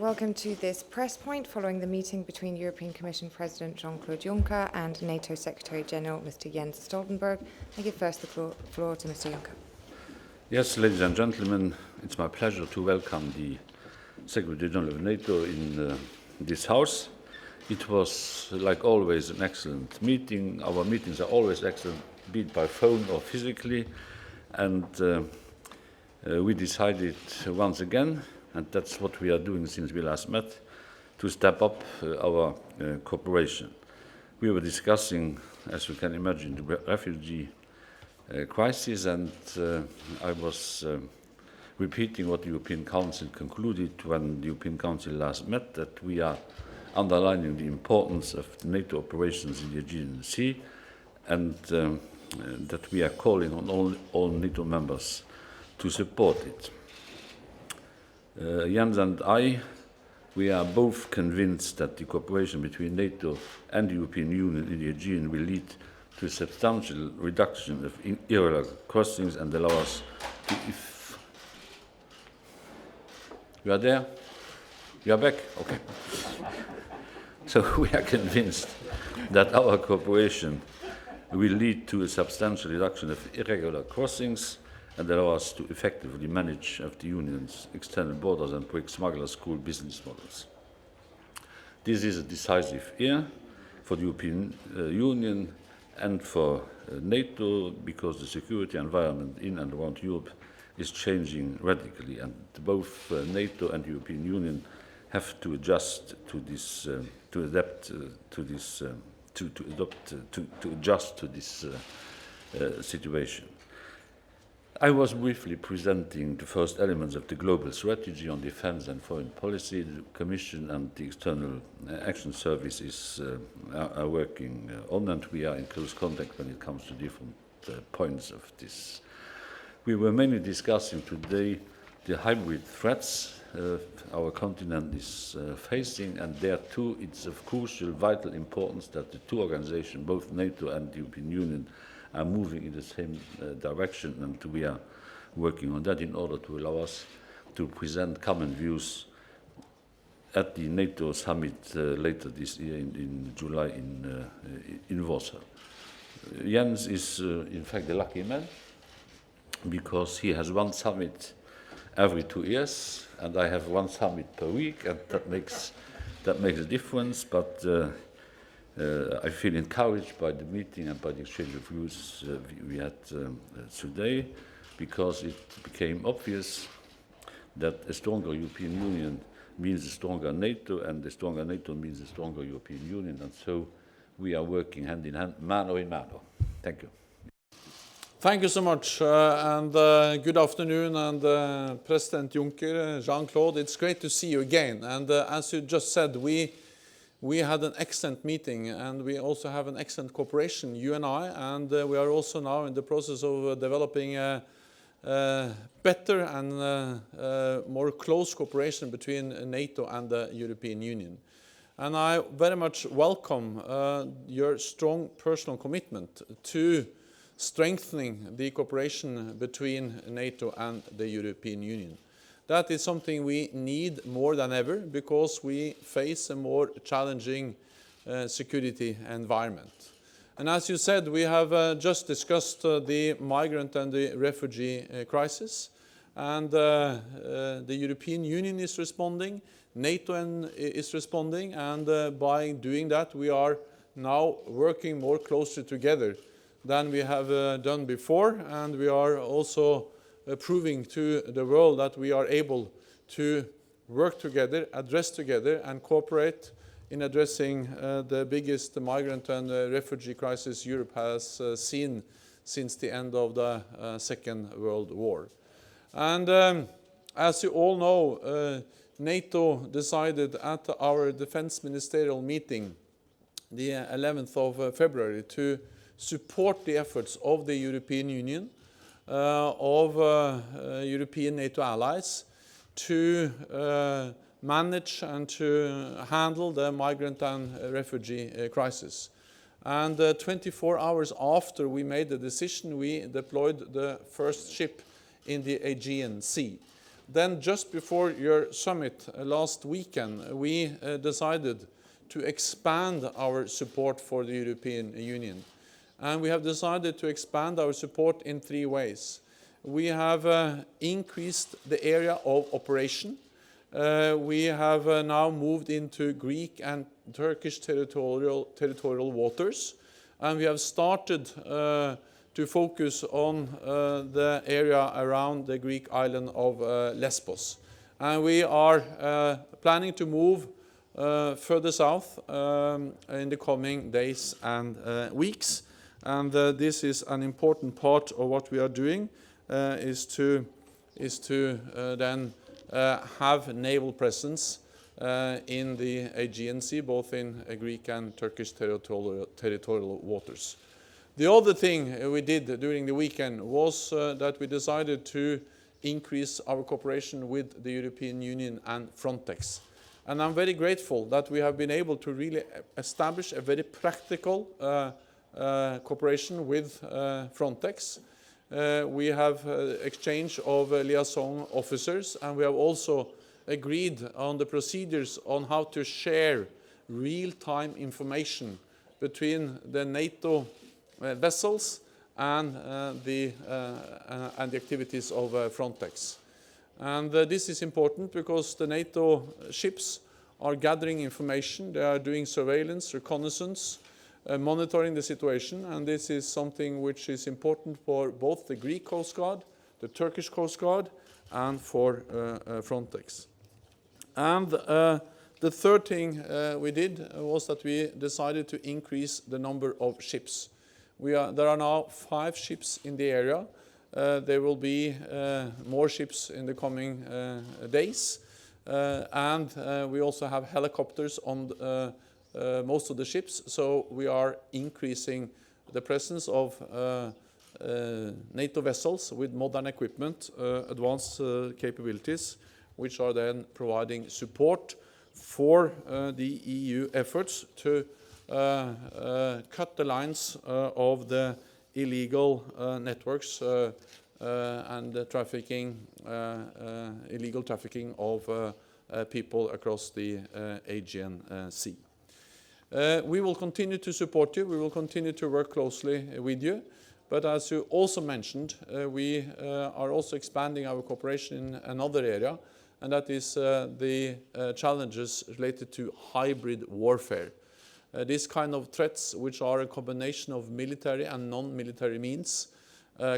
Welcome to this press point following the meeting between European Commission President Jean-Claude Juncker and NATO Secretary-General Mr. Jens Stoltenberg. I give first the floor to Mr. Juncker. Yes, ladies and gentlemen, it's my pleasure to welcome the Secretary-General of NATO in this House. It was, like always, an excellent meeting. Our meetings are always excellent, be it by phone or physically. And we decided once again, and that's what we are doing since we last met, to step up our cooperation. We were discussing, as you can imagine, the refugee crisis, and I was repeating what the European Council concluded when the European Council last met, that we are underlining the importance of NATO operations in the Aegean Sea, and that we are calling on all NATO members to support it. Jens and I, we are both convinced that the cooperation between NATO and the European Union in the Aegean will lead to a substantial reduction of irregular crossings and allow us to... You are there? You are back? Okay. So we are convinced that our cooperation will lead to a substantial reduction of irregular crossings and allow us to effectively manage of the Union's external borders and break smugglers' school business models. This is a decisive year for the European Union and for NATO, because the security environment in and around Europe is changing radically, and both NATO and the European Union have to adjust to this, to adjust to this situation. I was briefly presenting the first elements of the global strategy on defense and foreign policy. The Commission and the External Action Service are working on, and we are in close contact when it comes to different points of this. We were mainly discussing today the hybrid threats our continent is facing, and there too it's of crucial, vital importance that the two organizations, both NATO and the European Union, are moving in the same direction, and we are working on that in order to allow us to present common views at the NATO summit later this year in July in Warsaw. Jens is in fact a lucky man, because he has one summit every 2 years, and I have one summit per week, and that makes a difference. But I feel encouraged by the meeting and by the exchange of views we had today, because it became obvious that a stronger European Union means a stronger NATO, and a stronger NATO means a stronger European Union, and so we are working hand in hand, mano in mano. Thank you. Thank you so much, and good afternoon, and President Juncker, Jean-Claude, it's great to see you again. And as you just said, we had an excellent meeting, and we also have an excellent cooperation, you and I, and we are also now in the process of developing a better and more close cooperation between NATO and the European Union. And I very much welcome your strong personal commitment to strengthening the cooperation between NATO and the European Union. That is something we need more than ever, because we face a more challenging security environment. And as you said, we have just discussed the migrant and the refugee crisis, and the European Union is responding, NATO is responding, and by doing that we are now working more closely together than we have done before, and we are also proving to the world that we are able to work together, address together, and cooperate in addressing the biggest migrant and refugee crisis Europe has seen since the end of the Second World War. And as you all know, NATO decided at our defense ministerial meeting the 11th of February to support the efforts of the European Union, of European NATO allies, to manage and to handle the migrant and refugee crisis. And 24 hours after we made the decision, we deployed the first ship in the Aegean Sea. then just before your summit last weekend, we decided to expand our support for the European Union. And we have decided to expand our support in 3 ways. We have increased the area of operation. We have now moved into Greek and Turkish territorial waters, and we have started to focus on the area around the Greek island of Lesbos. And we are planning to move further south in the coming days and weeks. And this is an important part of what we are doing, is to then have naval presence in the Aegean Sea, both in Greek and Turkish territorial waters. The other thing we did during the weekend was that we decided to increase our cooperation with the European Union and Frontex. And I'm very grateful that we have been able to really establish a very practical cooperation with Frontex. We have exchange of liaison officers, and we have also agreed on the procedures on how to share real-time information between the NATO vessels and the activities of Frontex. And this is important because the NATO ships are gathering information, they are doing surveillance, reconnaissance, monitoring the situation, and this is something which is important for both the Greek Coast Guard, the Turkish Coast Guard, and for Frontex. And the third thing we did was that we decided to increase the number of ships. There are now 5 ships in the area. There will be more ships in the coming days. And we also have helicopters on most of the ships, so we are increasing the presence of NATO vessels with modern equipment, advanced capabilities, which are then providing support for the EU efforts to cut the lines of the illegal networks and the illegal trafficking of people across the Aegean Sea. We will continue to support you. We will continue to work closely with you. But as you also mentioned, we are also expanding our cooperation in another area, and that is the challenges related to hybrid warfare. These kind of threats, which are a combination of military and non-military means,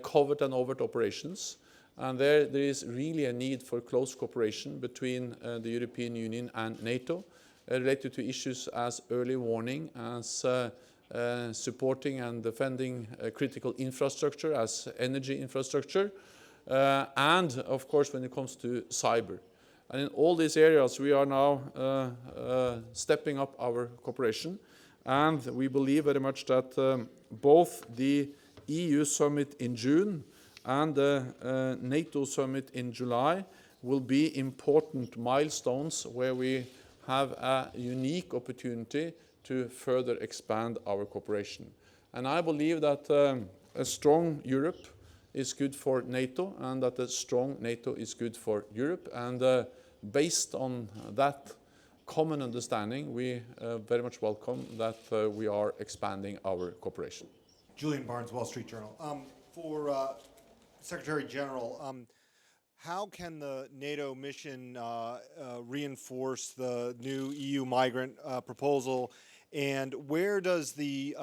covert and overt operations. And there is really a need for close cooperation between the European Union and NATO related to issues as early warning, as supporting and defending critical infrastructure, as energy infrastructure, and of course when it comes to cyber. And in all these areas we are now stepping up our cooperation, and we believe very much that both the EU summit in June and the NATO summit in July will be important milestones where we have a unique opportunity to further expand our cooperation. And I believe that a strong Europe is good for NATO, and that a strong NATO is good for Europe. And based on that common understanding, we very much welcome that we are expanding our cooperation. Julian Barnes, Wall Street Journal. For Secretary General, how can the NATO mission reinforce the new EU migrant proposal, and where does the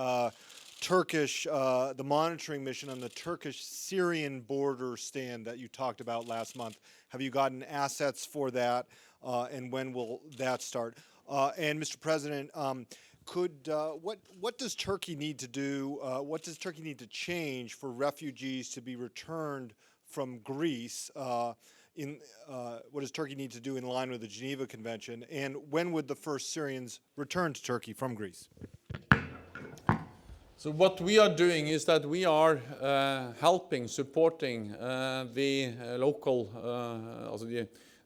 the monitoring mission on the Turkish-Syrian border stand that you talked about last month? Have you gotten assets for that, and when will that start? And Mr. President, what does Turkey need to do? What does Turkey need to change for refugees to be returned from Greece? What does Turkey need to do in line with the Geneva Convention? And when would the first Syrians return to Turkey from Greece? So what we are doing is that we are supporting the local,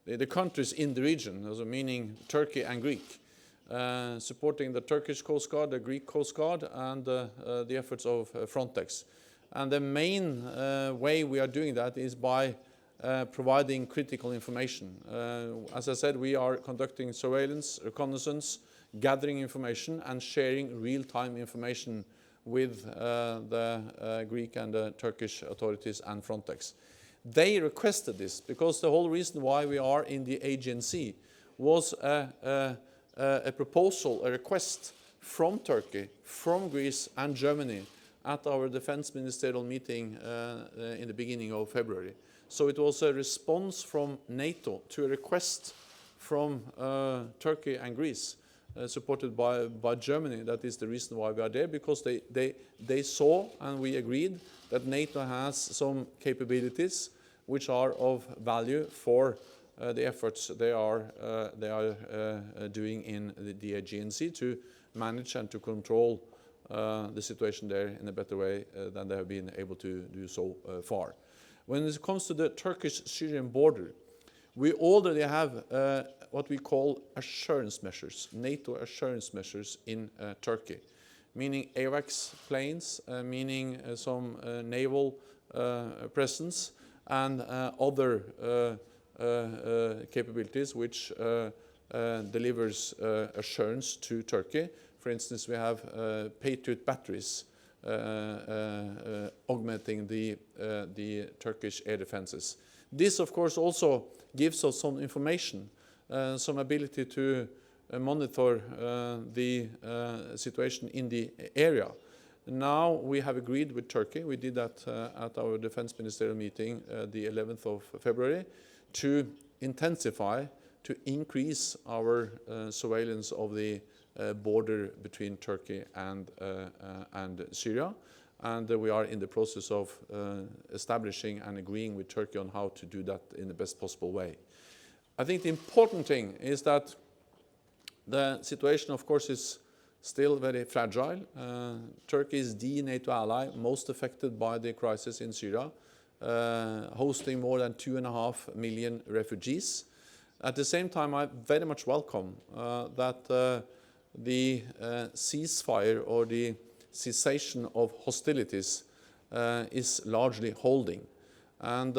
the countries in the region, also meaning Turkey and Greek, supporting the Turkish Coast Guard, the Greek Coast Guard, and the efforts of Frontex. And the main way we are doing that is by providing critical information. As I said, we are conducting surveillance, reconnaissance, gathering information and sharing real-time information with the Greek and the Turkish authorities and Frontex. They requested this because the whole reason why we are in the agency was a proposal, a request from Turkey, from Greece and Germany at our defense ministerial meeting in the beginning of February. So it was a response from NATO to a request from Turkey and Greece, supported by Germany. That is the reason why we are there, because they saw and we agreed that NATO has some capabilities which are of value for the efforts they are doing in the Aegean Sea to manage and to control the situation there in a better way than they have been able to do so far. When it comes to the Turkish-Syrian border, we already have what we call assurance measures, NATO assurance measures in Turkey, meaning AWACS planes, meaning some naval presence and other capabilities which delivers assurance to Turkey. For instance, we have Patriot batteries augmenting the Turkish air defenses. This, of course, also gives us some information, some ability to monitor the situation in the area. Now we have agreed with Turkey, we did that at our defense ministerial meeting the 11th of February, to intensify, to increase our surveillance of the border between Turkey and Syria. And we are in the process of establishing and agreeing with Turkey on how to do that in the best possible way. I think the important thing is that the situation, of course, is still very fragile. Turkey is the NATO ally most affected by the crisis in Syria, hosting more than 2.5 million refugees. At the same time, I very much welcome that the ceasefire or the cessation of hostilities is largely holding. And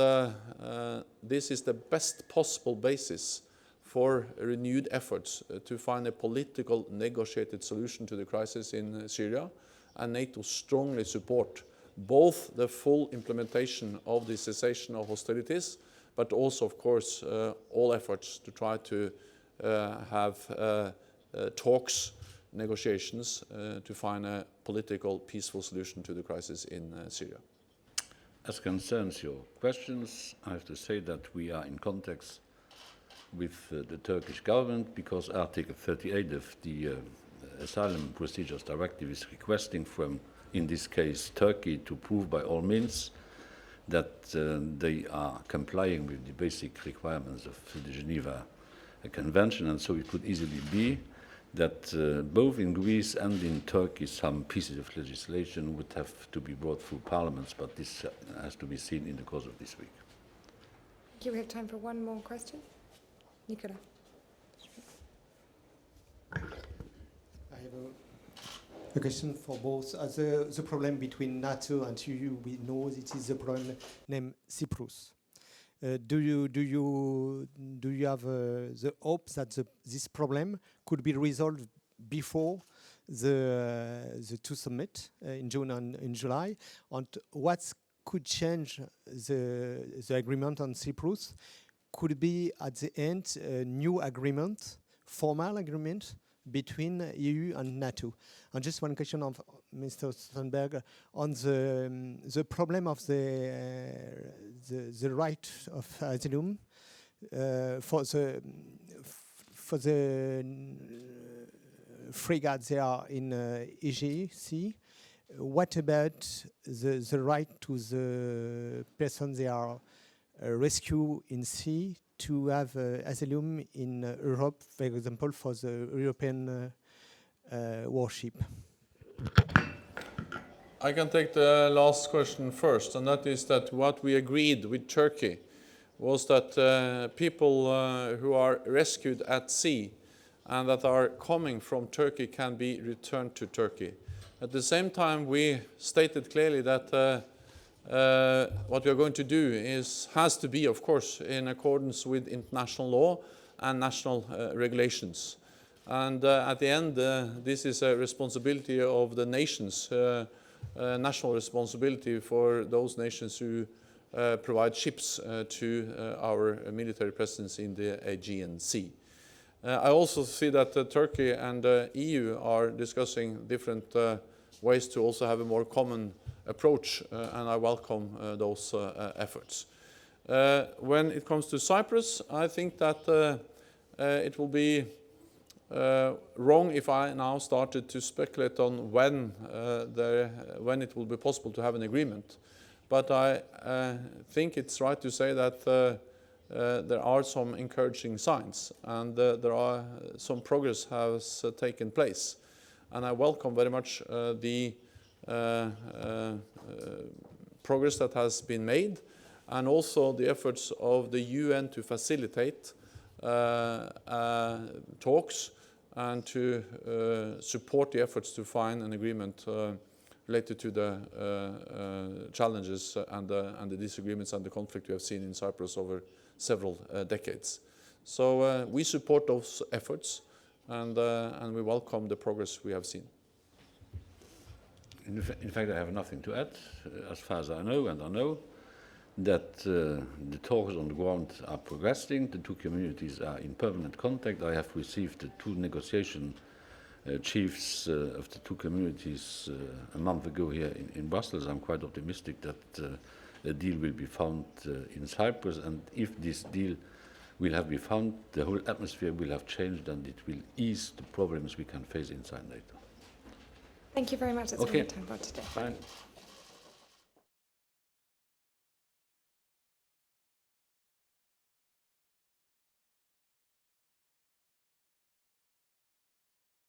this is the best possible basis for renewed efforts to find a political negotiated solution to the crisis in Syria. And NATO strongly support both the full implementation of the cessation of hostilities, but also, of course, all efforts to try to have talks, negotiations to find a political, peaceful solution to the crisis in Syria. As concerns your questions, I have to say that we are in contact with the Turkish government because Article 38 of the Asylum Procedures Directive is requesting from, in this case, Turkey to prove by all means that they are complying with the basic requirements of the Geneva Convention, and so it could easily be that both in Greece and in Turkey some pieces of legislation would have to be brought through parliaments, but this has to be seen in the course of this week. Thank you. We have time for one more question. Nicola. I have a question for both. The problem between NATO and EU, we know it is the problem named Cyprus. Do you have the hope that this problem could be resolved before the two summit in June and in July? And what could change the agreement on Cyprus? Could be at the end a new agreement, formal agreement between EU and NATO. And just one question of Mr. Stoltenberg on the problem of the right of asylum for the frigates they are in Aegean Sea. What about the right to the persons they are rescued in sea to have asylum in Europe, for example, for the European warship? I can take the last question first, and that is that what we agreed with Turkey was that people who are rescued at sea and that are coming from Turkey can be returned to Turkey. At the same time, we stated clearly that what we are going to do has to be, of course, in accordance with international law and national regulations. And at the end, this is a responsibility of the nations, national responsibility for those nations who provide ships to our military presence in the Aegean Sea. I also see that Turkey and the EU are discussing different ways to also have a more common approach, and I welcome those efforts. When it comes to Cyprus, I think that it will be wrong if I now started to speculate on when it will be possible to have an agreement. But I think it's right to say that there are some encouraging signs, and there are some progress has taken place. And I welcome very much the progress that has been made, and also the efforts of the UN to facilitate talks and to support the efforts to find an agreement related to the challenges and the disagreements and the conflict we have seen in Cyprus over several decades. So we support those efforts, and we welcome the progress we have seen. In fact, I have nothing to add. As far as I know, and I know that the talks on the ground are progressing. The two communities are in permanent contact. I have received the two negotiation chiefs of the two communities a month ago here in Brussels. I'm quite optimistic that a deal will be found in Cyprus, and if this deal will have been found, the whole atmosphere will have changed, and it will ease the problems we can face inside NATO. Thank you very much. That's all we have time for today. Fine.